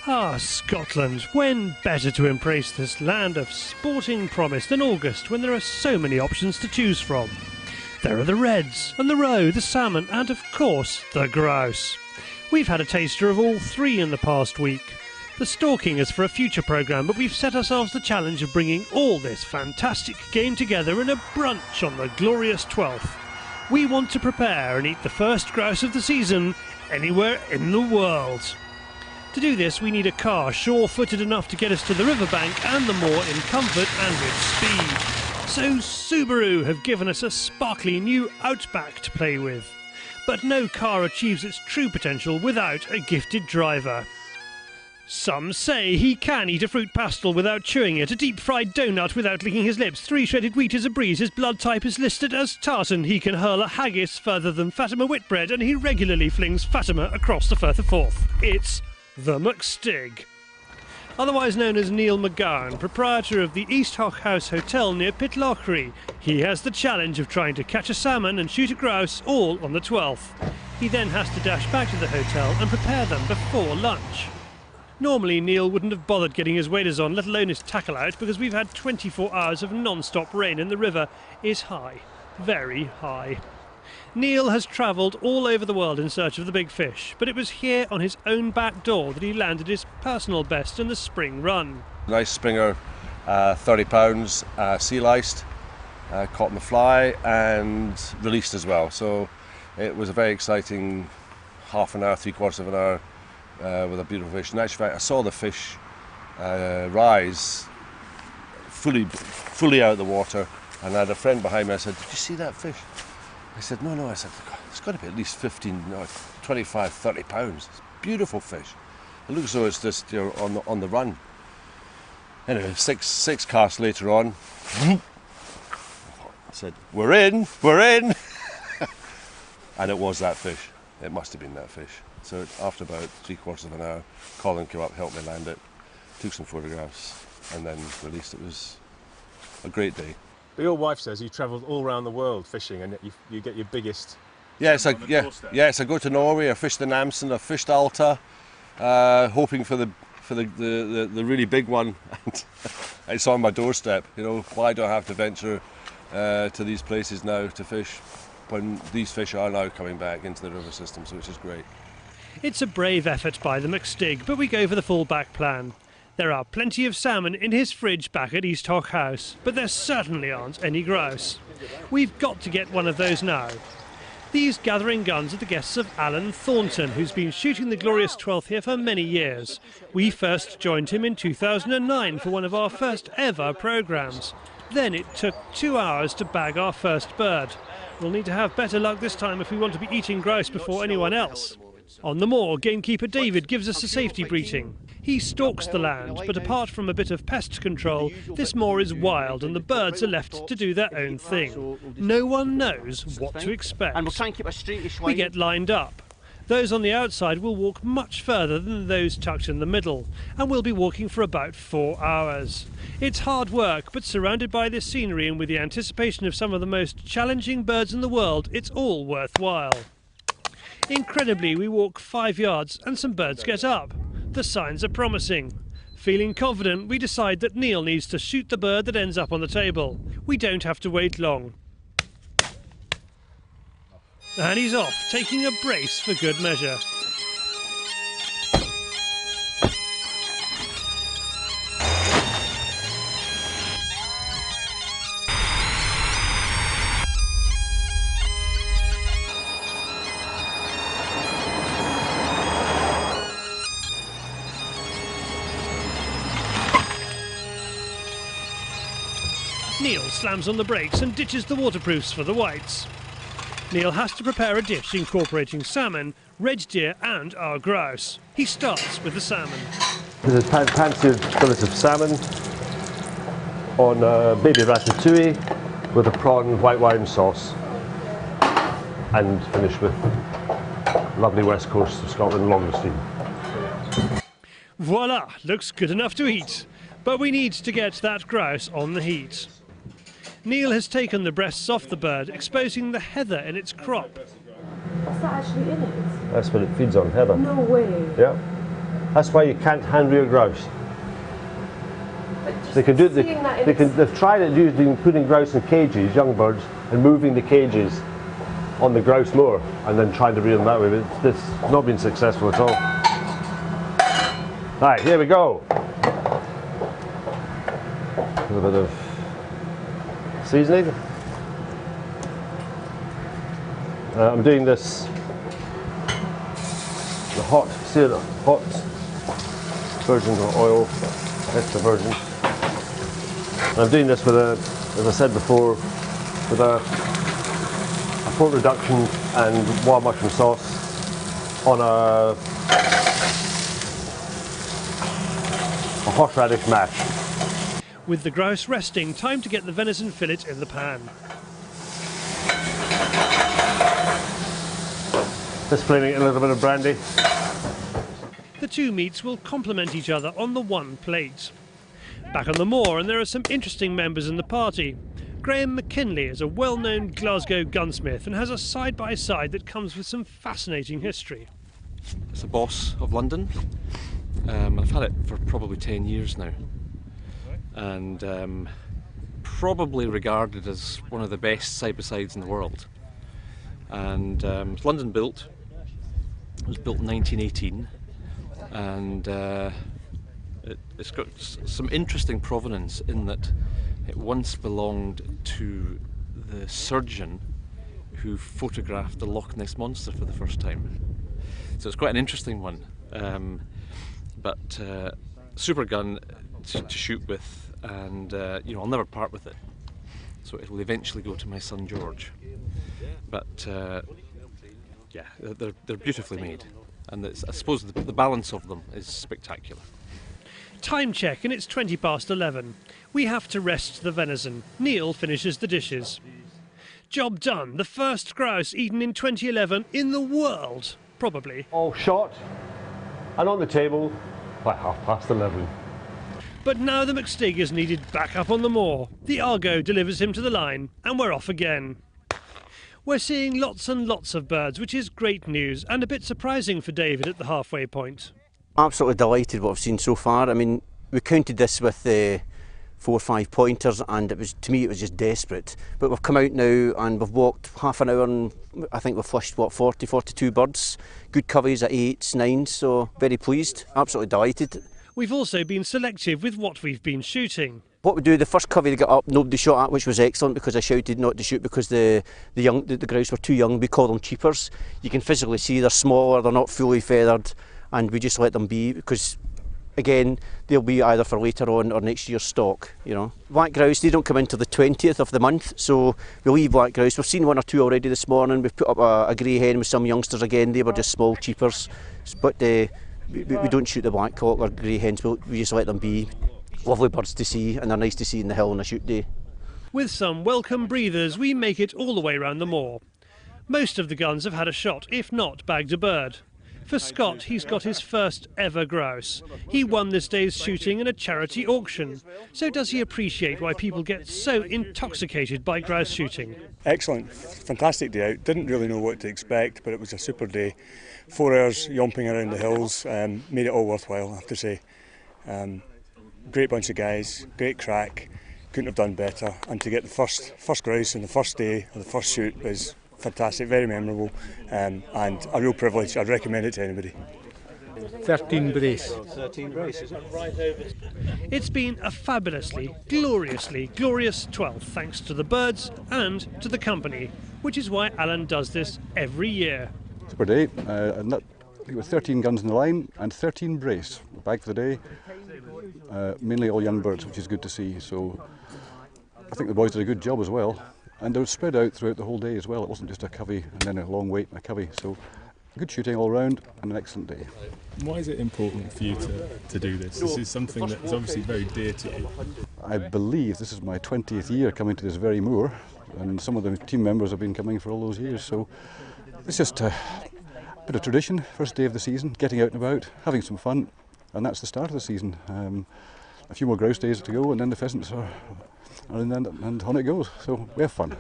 Ah, Scotland, when better to embrace this land of sporting promise than August, when there are so many options to choose from? There are the reds, and the roe, the salmon, and of course, the grouse. We've had a taster of all three in the past week. The stalking is for a future programme, but we've set ourselves the challenge of bringing all this fantastic game together in a brunch on the glorious 12th. We want to prepare and eat the first grouse of the season anywhere in the world. To do this, we need a car sure-footed enough to get us to the riverbank and the moor in comfort and with speed. So Subaru have given us a sparkly new Outback to play with. But no car achieves its true potential without a gifted driver. Some say he can eat a fruit pastel without chewing it, a deep-fried donut without licking his lips, 3 shredded wheat is a breeze, his blood type is listed as tartan, he can hurl a haggis further than Fatima Whitbread, and he regularly flings Fatima across the Firth of Forth. It's the McStig. Otherwise known as Neil McGowan, proprietor of the East Haugh House Hotel near Pitlochry, he has the challenge of trying to catch a salmon and shoot a grouse all on the 12th. He then has to dash back to the hotel and prepare them before lunch. Normally Neil wouldn't have bothered getting his waders on, let alone his tackle out, because we've had 24 hours of non-stop rain and the river is high, very high. Neil has travelled all over the world in search of the big fish, but it was here on his own back door that he landed his personal best in the spring run. Nice springer, 30 pounds, sea liced, caught in the fly and released as well. So it was a very exciting half an hour, 3/4 of an hour with a beautiful fish. In actual fact, I saw the fish rise fully out of the water, and I had a friend behind me. I said, "Did you see that fish?" I said, no. I said, it's got to be at least 15, 25, 30 pounds. It's a beautiful fish. It looks as though it's just, you know, on the run. Anyway, six casts later on, I said, we're in. And it was that fish. It must have been that fish. So after about 3/4 of an hour, Colin came up, helped me land it, took some photographs, and then released. It was a great day. But your wife says you travelled all around the world fishing, and you get your biggest. Yes, I go to Norway. I fished the Namsen. I fished Alta, hoping for the really big one. And it's on my doorstep. You know, why do I have to venture to these places now to fish when these fish are now coming back into the river systems, which is great. It's a brave effort by the McStig, but we go for the full-back plan. There are plenty of salmon in his fridge back at East Haugh House, but there certainly aren't any grouse. We've got to get one of those now. These gathering guns are the guests of Alan Thornton, who's been shooting the glorious 12th here for many years. We first joined him in 2009 for one of our first ever programmes. Then it took 2 hours to bag our first bird. We'll need to have better luck this time if we want to be eating grouse before anyone else. On the moor, Gamekeeper David gives us a safety briefing. He stalks the land, but apart from a bit of pest control, this moor is wild and the birds are left to do their own thing. No one knows what to expect. And we'll try and keep a straightish line. We get lined up. Those on the outside will walk much further than those tucked in the middle, and we'll be walking for about 4 hours. It's hard work, but surrounded by this scenery and with the anticipation of some of the most challenging birds in the world, it's all worthwhile. Incredibly, we walk 5 yards and some birds get up. The signs are promising. Feeling confident, we decide that Neil needs to shoot the bird that ends up on the table. We don't have to wait long. And he's off, taking a brace for good measure. Neil slams on the brakes and ditches the waterproofs for the whites. Neil has to prepare a dish incorporating salmon, red deer and our grouse. He starts with the salmon. There's a pan-seared fillet of salmon on baby ratatouille with a prawn white wine sauce, and finish with lovely west coast of Scotland Longestream. Voila! Looks good enough to eat. But we need to get that grouse on the heat. Neil has taken the breasts off the bird, exposing the heather in its crop. What's that actually in it? That's what it feeds on, heather. No way. Yeah. That's why you can't hand rear grouse. They can do it. They've tried it using putting grouse in cages, young birds, and moving the cages on the grouse moor, and then trying to rear them that way. But it's not been successful at all. Right, here we go. A little bit of seasoning. I'm doing this the hot version of oil, extra virgin. And I'm doing this with as I said before, with a pork reduction and wild mushroom sauce on a horseradish mash. With the grouse resting, time to get the venison fillet in the pan. Just flaming it in a little bit of brandy. The two meats will complement each other on the one plate. Back on the moor, and there are some interesting members in the party. Graham McKinley is a well-known Glasgow gunsmith and has a side-by-side that comes with some fascinating history. It's a boss of London. I've had it for probably 10 years now, and probably regarded as one of the best side-by-sides in the world. And it's London built. It was built in 1918, and it's got some interesting provenance in that it once belonged to the surgeon who photographed the Loch Ness Monster for the first time. So it's quite an interesting one, but super gun to shoot with, and I'll never part with it. So it'll eventually go to my son George. But yeah, they're beautifully made, and I suppose the balance of them is spectacular. Time check, and it's 11:20. We have to rest the venison. Neil finishes the dishes. Job done. The first grouse eaten in 2011 in the world, probably. All shot and on the table by 11:30. But now the McStig is needed back up on the moor. The Argo delivers him to the line, and we're off again. We're seeing lots and lots of birds, which is great news, and a bit surprising for David at the halfway point. Absolutely delighted what I've seen so far. I mean, we counted this with 4 or 5 pointers, and to me it was just desperate. But we've come out now and we've walked half an hour, and I think we've flushed 42 birds. Good coveys at 8s, 9s, so very pleased, absolutely delighted. We've also been selective with what we've been shooting. What we do, the first covey they got up, nobody shot at, which was excellent, because I shouted not to shoot because the grouse were too young. We call them cheapers. You can physically see they're smaller, they're not fully feathered, and we just let them be, because again, they'll be either for later on or next year's stock, Black grouse, they don't come into the 20th of the month, so we leave black grouse. We've seen 1 or 2 already this morning. We've put up a grey hen with some youngsters again. They were just small cheapers, but we don't shoot the black cock or grey hens. We just let them be. Lovely birds to see, and they're nice to see in the hill on a shoot day. With some welcome breathers, we make it all the way round the moor. Most of the guns have had a shot, if not bagged a bird. For Scott, he's got his first ever grouse. He won this day's shooting in a charity auction. So does he appreciate why people get so intoxicated by grouse shooting? Excellent, fantastic day out. Didn't really know what to expect, but it was a super day. 4 hours yomping around the hills, made it all worthwhile, I have to say. Great bunch of guys, great crack, couldn't have done better. And to get the first grouse on the first day of the first shoot was fantastic, very memorable, and a real privilege. I'd recommend it to anybody. 13 brace. 13 brace, is that right over? It's been a fabulously, gloriously glorious 12th, thanks to the birds and to the company, which is why Alan does this every year. Super day, I think it was 13 guns in the line and 13 brace. Bag for the day, mainly all young birds, which is good to see. So I think the boys did a good job as well. And they were spread out throughout the whole day as well. It wasn't just a covey and then a long wait and a covey. So good shooting all round and an excellent day. Why is it important for you to do this? This is something that's obviously very dear to you. I believe this is my 20th year coming to this very moor, and some of the team members have been coming for all those years. So it's just a bit of tradition, first day of the season, getting out and about, having some fun, and that's the start of the season. A few more grouse days to go, and then the pheasants are in, and on it goes. So we have fun.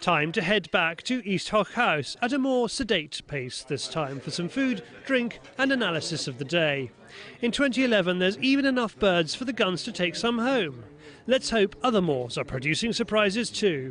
Time to head back to East Haugh House at a more sedate pace this time for some food, drink and analysis of the day. In 2011 there's even enough birds for the guns to take some home. Let's hope other moors are producing surprises too.